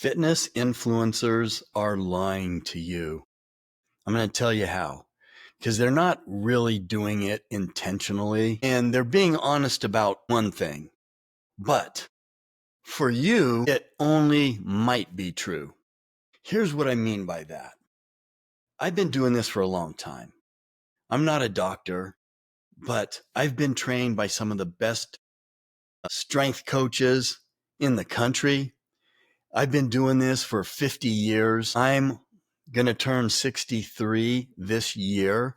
Fitness influencers are lying to you. I'm going to tell you how. Because they're not really doing it intentionally, and they're being honest about one thing. But for you, it only might be true. Here's what I mean by that. I've been doing this for a long time. I'm not a doctor, but I've been trained by some of the best strength coaches in the country. I've been doing this for 50 years. I'm going to turn 63 this year.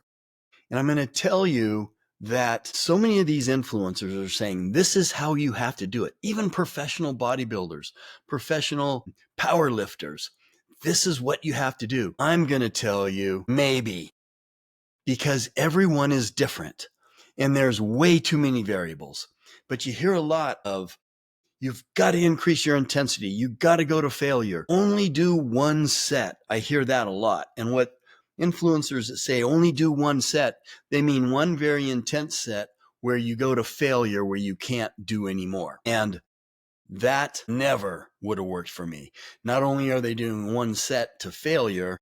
And I'm going to tell you that so many of these influencers are saying this is how you have to do it. Even professional bodybuilders, professional power lifters, this is what you have to do. I'm going to tell you maybe, because everyone is different and there's way too many variables. But you hear a lot of, you've got to increase your intensity. You've got to go to failure. Only do one set. I hear that a lot. And what influencers that say only do one set, they mean one very intense set where you go to failure, where you can't do anymore. And that never would have worked for me. Not only are they doing one set to failure,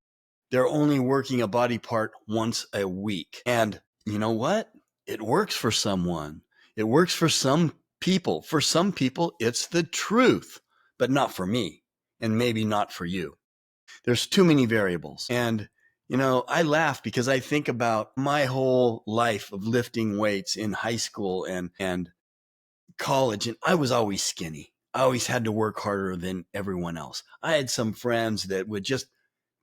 they're only working a body part once a week. And you know what? It works for someone. It works for some people. For some people, it's the truth, but not for me, and maybe not for you. There's too many variables. And I laugh because I think about my whole life of lifting weights in high school and college, and I was always skinny. I always had to work harder than everyone else. I had some friends that would just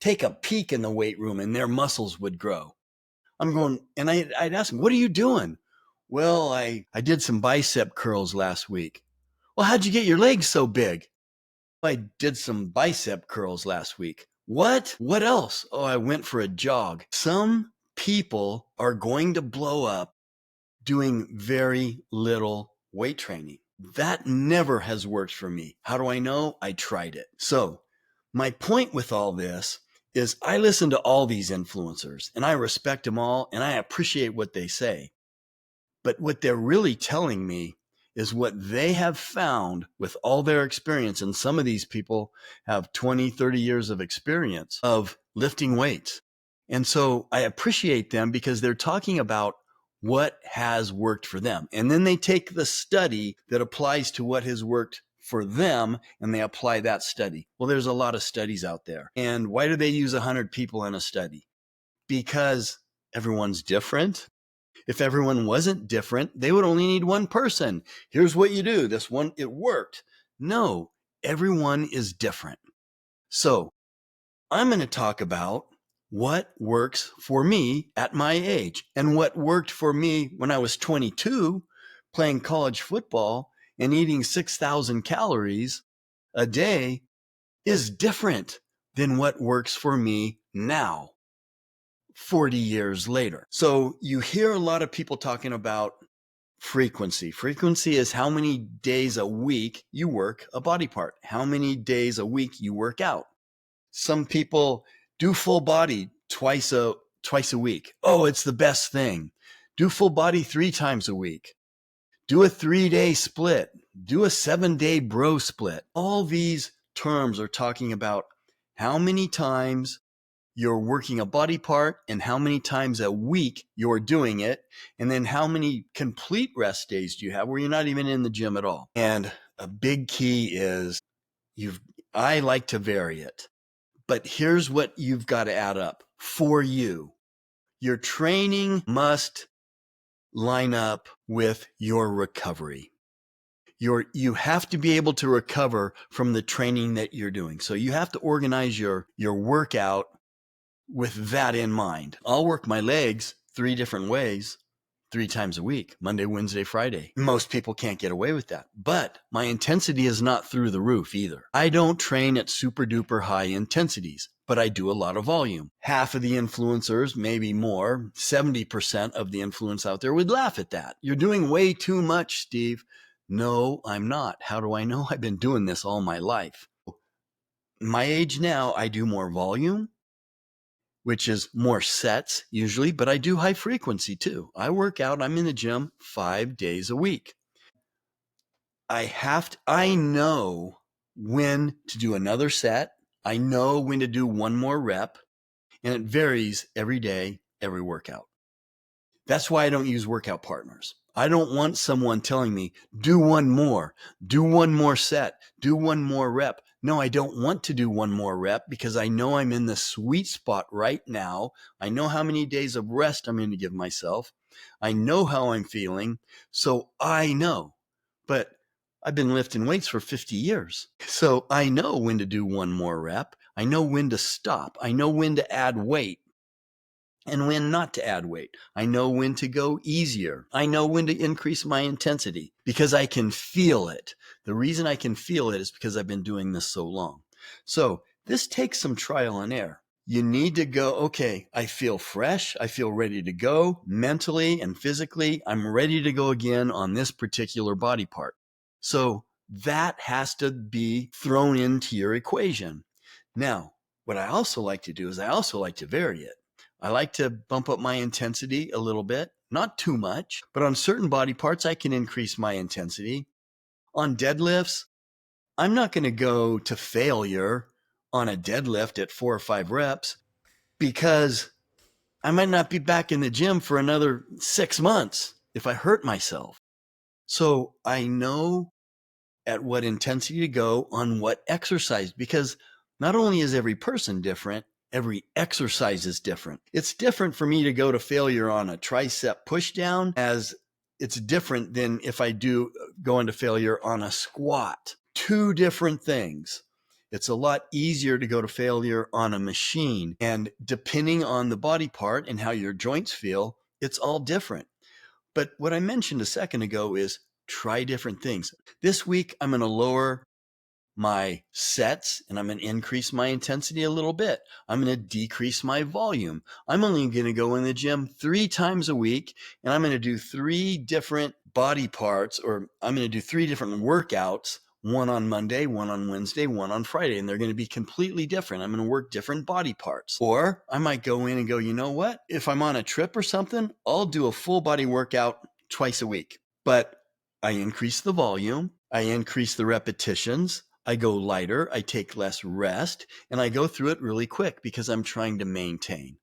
take a peek in the weight room and their muscles would grow. I'm going, and I'd ask them, what are you doing? Well, I did some bicep curls last week. Well, how'd you get your legs so big? I did some bicep curls last week. What? What else? Oh, I went for a jog. Some people are going to blow up doing very little weight training. That never has worked for me. How do I know? I tried it. So my point with all this is I listen to all these influencers and I respect them all and I appreciate what they say. But what they're really telling me is what they have found with all their experience. And some of these people have 20, 30 years of experience of lifting weights. And so I appreciate them because they're talking about what has worked for them. And then they take the study that applies to what has worked for them and they apply that study. Well, there's a lot of studies out there. And why do they use 100 people in a study? Because everyone's different. If everyone wasn't different, they would only need one person. Here's what you do. This one, it worked. No, everyone is different. So I'm going to talk about what works for me at my age and what worked for me when I was 22 playing college football and eating 6,000 calories a day is different than what works for me now, 40 years later. So you hear a lot of people talking about frequency. Frequency is how many days a week you work a body part, how many days a week you work out. Some people do full body twice a week. Oh, it's the best thing. Do full body 3 times a week. Do a 3-day split. Do a 7-day bro split. All these terms are talking about how many times you're working a body part and how many times a week you're doing it. And then how many complete rest days do you have where you're not even in the gym at all. And a big key is I like to vary it. But here's what you've got to add up for you. Your training must line up with your recovery. You have to be able to recover from the training that you're doing. So you have to organize your workout with that in mind. I'll work my legs 3 different ways, 3 times a week, Monday, Wednesday, Friday. Most people can't get away with that. But my intensity is not through the roof either. I don't train at super duper high intensities, but I do a lot of volume. Half of the influencers, maybe more, 70% of the influence out there would laugh at that. You're doing way too much, Steve. No, I'm not. How do I know? I've been doing this all my life. My age now, I do more volume, which is more sets usually, but I do high frequency too. I work out, I'm in the gym 5 days a week. I know when to do another set. I know when to do one more rep, and it varies every day, every workout. That's why I don't use workout partners. I don't want someone telling me, do one more set, do one more rep. No, I don't want to do one more rep because I know I'm in the sweet spot right now. I know how many days of rest I'm going to give myself. I know how I'm feeling. So I know, but I've been lifting weights for 50 years. So I know when to do one more rep. I know when to stop. I know when to add weight and when not to add weight. I know when to go easier. I know when to increase my intensity because I can feel it. The reason I can feel it is because I've been doing this so long. So this takes some trial and error. You need to go, okay, I feel fresh. I feel ready to go mentally and physically. I'm ready to go again on this particular body part. So that has to be thrown into your equation. Now, what I also like to do is I also like to vary it. I like to bump up my intensity a little bit, not too much, but on certain body parts, I can increase my intensity. On deadlifts, I'm not going to go to failure on a deadlift at 4 or 5 reps because I might not be back in the gym for another 6 months if I hurt myself. So I know at what intensity to go on what exercise, because not only is every person different, every exercise is different. It's different for me to go to failure on a tricep push down as it's different than if I do go into failure on a squat. Two different things. It's a lot easier to go to failure on a machine. And depending on the body part and how your joints feel, it's all different. But what I mentioned a second ago is try different things. This week, I'm going to lower my sets and I'm going to increase my intensity a little bit. I'm going to decrease my volume. I'm only going to go in the gym 3 times a week and I'm going to do 3 different body parts, or I'm going to do 3 different workouts, one on Monday, one on Wednesday, one on Friday, and they're going to be completely different. I'm going to work different body parts. Or I might go in and go, you know what? If I'm on a trip or something, I'll do a full body workout twice a week. But I increase the volume, I increase the repetitions, I go lighter, I take less rest, and I go through it really quick because I'm trying to maintain.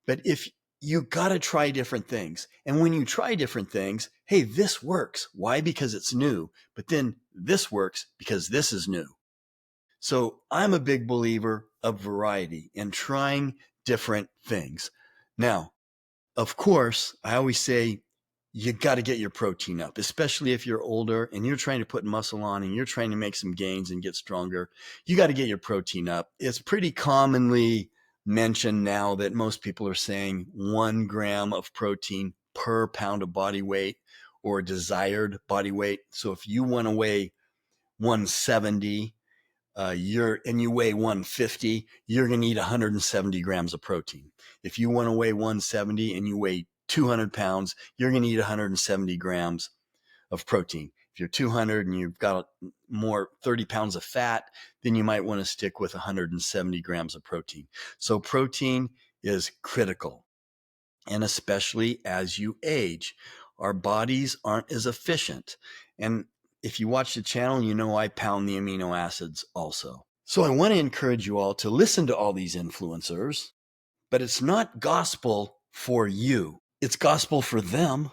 But if you got to try different things, and when you try different things, hey, this works. Why? Because it's new. But then this works because this is new. So I'm a big believer of variety and trying different things. Now, of course, I always say you got to get your protein up, especially if you're older and you're trying to put muscle on and you're trying to make some gains and get stronger. You got to get your protein up. It's pretty commonly mentioned now that most people are saying 1 gram of protein per pound of body weight or desired body weight. So if you want to weigh 170, you weigh 150, you're going to need 170 grams of protein. If you want to weigh 170 and you weigh 200 pounds, you're going to need 170 grams of protein. If you're 200 and you've got more 30 pounds of fat, then you might want to stick with 170 grams of protein. So protein is critical. And especially as you age, our bodies aren't as efficient. And if you watch the channel, you know I pound the amino acids also. So I want to encourage you all to listen to all these influencers, but it's not gospel for you. It's gospel for them.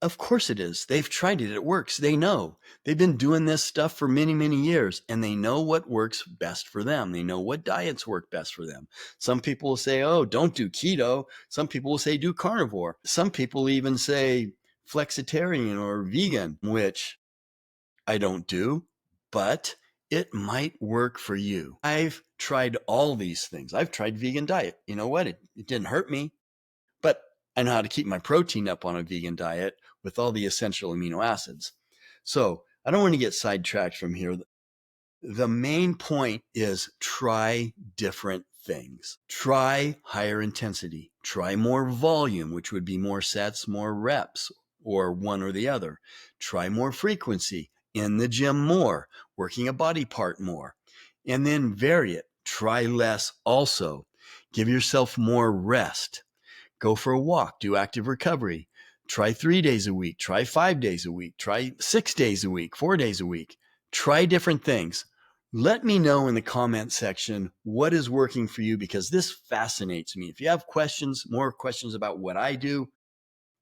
Of course it is. They've tried it. It works. They know. They've been doing this stuff for many, many years, and they know what works best for them. They know what diets work best for them. Some people will say, oh, don't do keto. Some people will say do carnivore. Some people even say flexitarian or vegan, which I don't do, but it might work for you. I've tried all these things. I've tried vegan diet. You know what? It didn't hurt me, but I know how to keep my protein up on a vegan diet with all the essential amino acids. So I don't want to get sidetracked from here. The main point is try different things. Try higher intensity. Try more volume, which would be more sets, more reps, or one or the other. Try more frequency in the gym more, working a body part more. And then vary it. Try less also. Give yourself more rest. Go for a walk, do active recovery. Try 3 days a week, try 5 days a week, try 6 days a week, 4 days a week. Try different things. Let me know in the comment section what is working for you, because this fascinates me. If you have questions, more questions about what I do,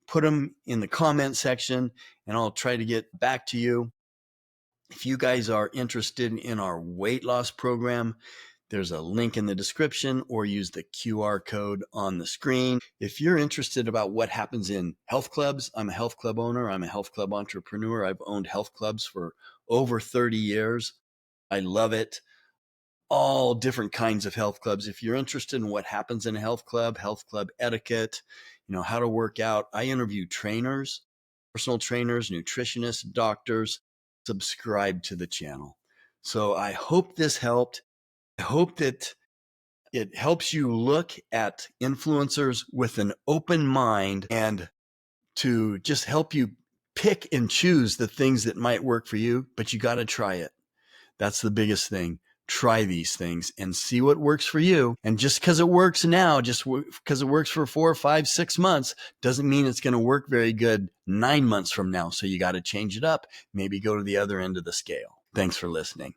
put them in the comment section and I'll try to get back to you. If you guys are interested in our weight loss program, there's a link in the description, or use the QR code on the screen. If you're interested about what happens in health clubs, I'm a health club owner. I'm a health club entrepreneur. I've owned health clubs for over 30 years. I love it. All different kinds of health clubs. If you're interested in what happens in a health club etiquette, how to work out, I interview trainers, personal trainers, nutritionists, doctors. Subscribe to the channel. So I hope this helped. I hope that it helps you look at influencers with an open mind, and to just help you pick and choose the things that might work for you, but you got to try it. That's the biggest thing. Try these things and see what works for you. And just because it works now, just because it works for 4, 5, 6 months, doesn't mean it's going to work very good 9 months from now. So you got to change it up. Maybe go to the other end of the scale. Thanks for listening.